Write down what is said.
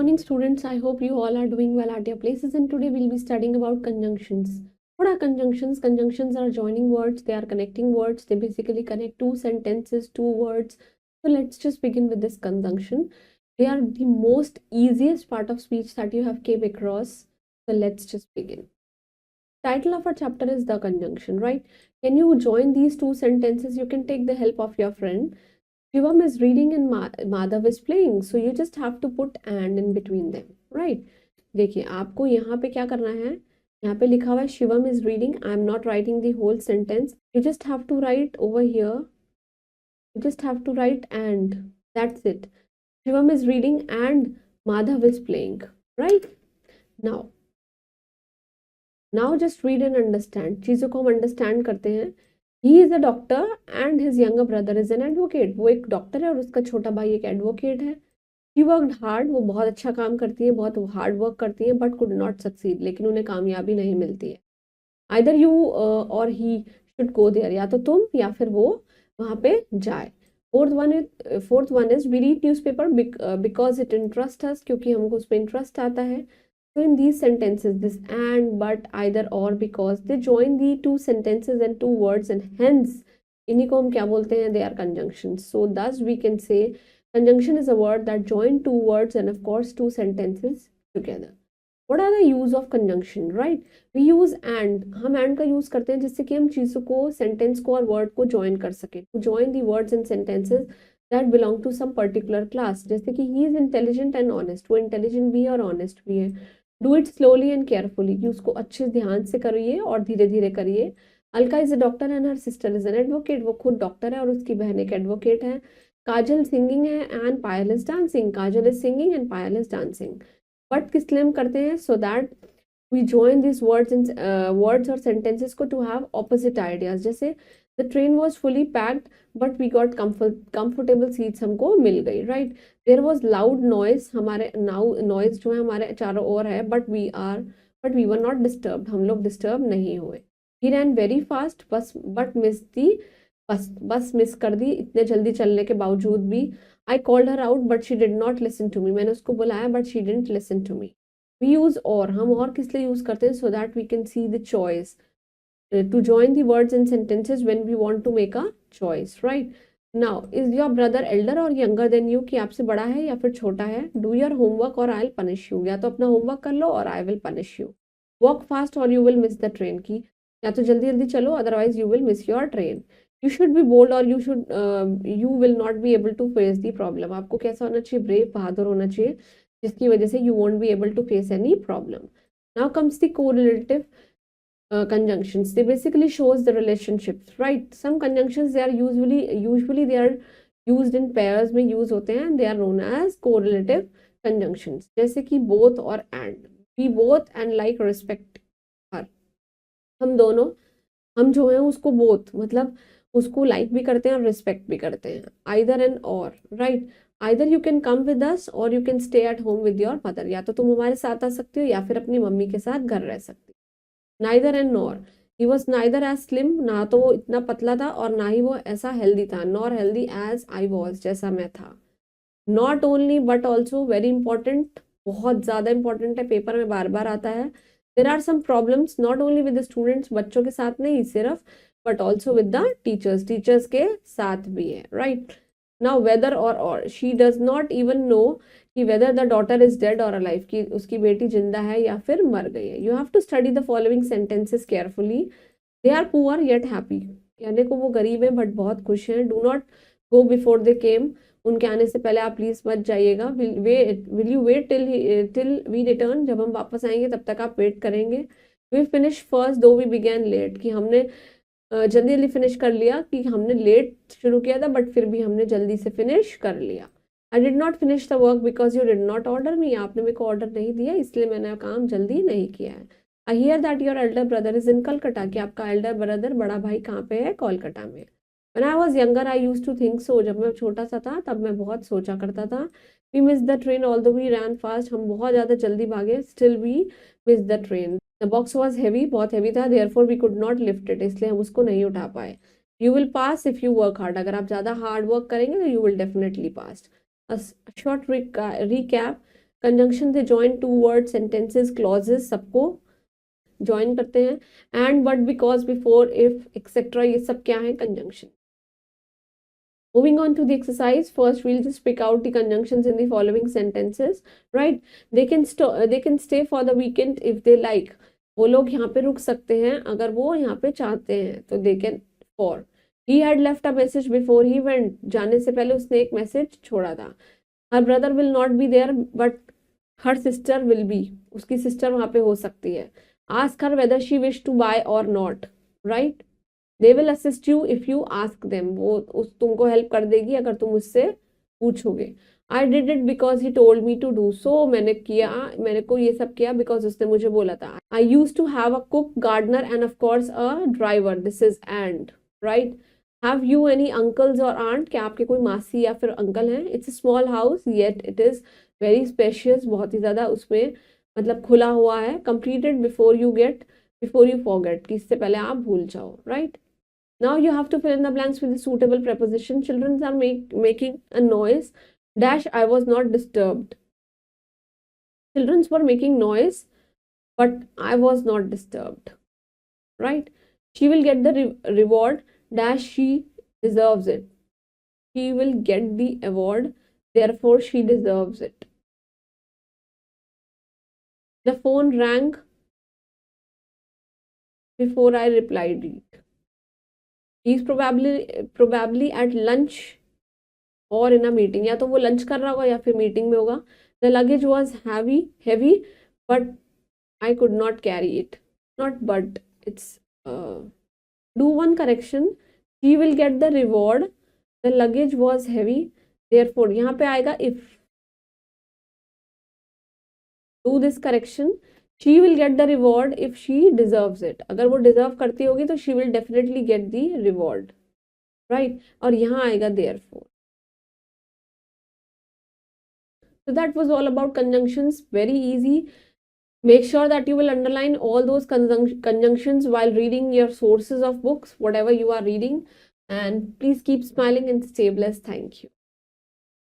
morning, students. I hope you all are doing well at your places, and today we'll be studying about conjunctions. What are conjunctions? Conjunctions are joining words, they are connecting words, they basically connect two sentences, two words. So let's just begin with this conjunction. They are the most easiest part of speech that you have came across. So let's just begin. Title of our chapter is the conjunction, right? Can you join these two sentences? You can take the help of your friend. Shivam is reading and Madhav is playing. So you just have to put and in between them, right? देखिए आपको यहाँ पे क्या करना है, यहाँ पे लिखा हुआ है Shivam is reading. I am not writing the whole sentence. You just have to write over here, you just have to write and that's it. Shivam is reading and Madhav is playing, right? Now just read and understand. चीजों को हम understand करते हैं. He is a doctor and his younger brother is an advocate. वो एक doctor है और उसका छोटा भाई एक एडवोकेट है. She worked hard. वो बहुत अच्छा काम करती है, बहुत हार्ड वर्क करती है, but could not succeed. लेकिन उन्हें कामयाबी नहीं मिलती है. Either you or he should go there. या तो तुम या फिर वो वहाँ पे जाए. Fourth one is we read newspaper because it interests us. क्योंकि हमको उसमें इंटरेस्ट आता है. So in these sentences, this and, but, either, or, because, they join the two sentences and two words, and hence इन्हीं को हम क्या बोलते हैं? They are conjunctions. So thus we can say conjunction is a word that join two words and of course two sentences together. What are the use of conjunction, right? We use and. हम and का use करते हैं जिससे कि हम चीज़ों को, sentence को और word को join कर सके. To join the words and sentences that belong to some particular class. जैसे कि he is intelligent and honest. वो intelligent भी है और honest भी है. Do it slowly and carefully, कि उसको अच्छे ध्यान से करिए और धीरे धीरे करिए. Alka is a doctor and her sister is an advocate. वो खुद डॉक्टर है और उसकी बहन एक एडवोकेट है. काजल सिंगिंग है and Payal is dancing. Kajal is singing and Payal is dancing. But किस लिए हम करते हैं? So that we join this words और सेंटेंसेस को टू हैव ऑपोजिट आइडियाज. जैसे the train was fully packed but we got comfortable seats हमको मिल गई, right? There was loud noise. हमारे नॉइज जो है हमारे चारों ओर है, but we were not disturb. हम लोग डिस्टर्ब नहीं हुए. He ran very fast bus miss कर दी इतने जल्दी चलने के बावजूद भी. I called her out but she did not listen to me. मैंने उसको बुलाया but she didn't listen to me. We use or. हम और किस लिए यूज करते हैं? So that we can see the choice. To join the words and sentences when we want to make a choice, right? Now, is your brother elder or younger than you? कि आपसे बड़ा है या फिर छोटा है? Do your homework or I'll punish you. या तो अपना होमवर्क कर लो और I will punish you. Walk fast or you will miss the train. की या तो जल्दी जल्दी चलो otherwise you will miss your train. You should be bold or you will not be able to face the problem. आपको कैसा होना चाहिए? ब्रेव, बहादुर होना चाहिए, जिसकी वजह से you won't be able to face any problem. Now comes the correlative conjunctions. They basically shows the relationships, right? Some conjunctions, they are usually they are used in pairs में use होते हैं, and they are known as correlative conjunctions. जैसे कि both और and. We both and like respect her. हम दोनों, हम जो हैं उसको both मतलब उसको like भी करते हैं और respect भी करते हैं. Either and or, right? Either you can come with us or you can stay at home with your mother. या तो तुम हमारे साथ आ सकते हो या फिर अपनी मम्मी के साथ घर रह सकते हो. Neither and nor. He was neither as slim, ना तो वो इतना पतला था और ना ही वो ऐसा हेल्दी था. Nor healthy as I was, जैसा मैं था. Not only but also, very important, बहुत ज़्यादा important है, पेपर में बार बार आता है. There are some problems not only with the students, बच्चों के साथ नहीं सिर्फ, but also with the teachers. Teachers के साथ भी है, right? Now whether or she does not even know कि whether the daughter is dead or alive, कि उसकी बेटी जिंदा है या फिर मर गई है. You have to study the following sentences carefully. They are poor yet happy. कहने को वो गरीब हैं बट बहुत खुश हैं. Do not go before they came. उनके आने से पहले आप प्लीज मत जाइएगा. Will you wait till we return? जब हम वापस आएंगे तब तक आप वेट करेंगे. We finished first though we began late. कि हमने जल्दी जल्दी फिनिश कर लिया, कि हमने लेट शुरू किया था बट फिर भी हमने जल्दी से फिनिश कर लिया. I did not finish the work because you did not order me. आपने मेरे को ऑर्डर नहीं दिया इसलिए मैंने काम जल्दी नहीं किया है. I hear that your elder brother is in Calcutta. कि आपका elder brother, बड़ा भाई कहाँ पे है? कोलकाता में. When I was younger, I used to think so. जब मैं छोटा सा था तब मैं बहुत सोचा करता था. We missed the train although we ran fast. हम बहुत ज़्यादा जल्दी भागे. Still we missed the train. The box was heavy, बहुत heavy था. Therefore we could not lift it. इसलिए हम उसको नहीं उठा पाए. You will pass if you work hard. अगर आप ज़्यादा hard work करेंगे तो you will definitely pass. A short recap. Conjunction से join two word, sentences, clauses सबको ज्वाइन करते हैं. And, but, because, before, if, etcetera, ये सब क्या है? Conjunction. Moving on to the exercise, first we'll just pick out the conjunctions in the following sentences, right? They can stay for the weekend if they like. वो लोग यहाँ पे रुक सकते हैं अगर वो यहाँ पे चाहते हैं, तो they can. For, he had left a message before he went. जाने से पहले उसने एक मैसेज छोड़ा था. Her brother will not be there, but her sister will be. उसकी सिस्टर वहाँ पे हो सकती है. Ask her whether she wish to buy or not, right? They will assist you if you ask them. वो तुमको हेल्प कर देगी अगर तुम उससे पूछोगे. I did it because he told me to do so. मैंने को ये सब किया because उसने मुझे बोला था. I used to have a cook, gardener and of course a driver. This is and, right? Have you any uncles or aunt? क्या आपके कोई मासी या फिर अंकल हैं? It's a small house yet it is very spacious. बहुत ही ज़्यादा उसमें मतलब खुला हुआ है. Completed before you forget. कि इससे पहले आप भूल जाओ, right? Now you have to fill in the blanks with the suitable preposition. Children are making a noise. Dash, I was not disturbed. Children were making noise, but I was not disturbed. Right? She will get the reward. Dash, she deserves it. She will get the award. Therefore, she deserves it. The phone rang before I replied it. He is probably at lunch or in a meeting. या तो वो lunch कर रहा होगा या फिर meeting में होगा. The luggage was heavy, but I could not carry it. Not but, it's do one correction. She will get the reward. The luggage was heavy. Therefore, यहाँ पे आएगा if. Do this correction. She will get the reward if she deserves it. अगर वो deserve करती होगी तो she will definitely get the reward, right? और यहाँ आएगा therefore. So that was all about conjunctions. Very easy. Make sure that you will underline all those conjunctions while reading your sources of books, whatever you are reading. And please keep smiling and stay blessed. Thank you.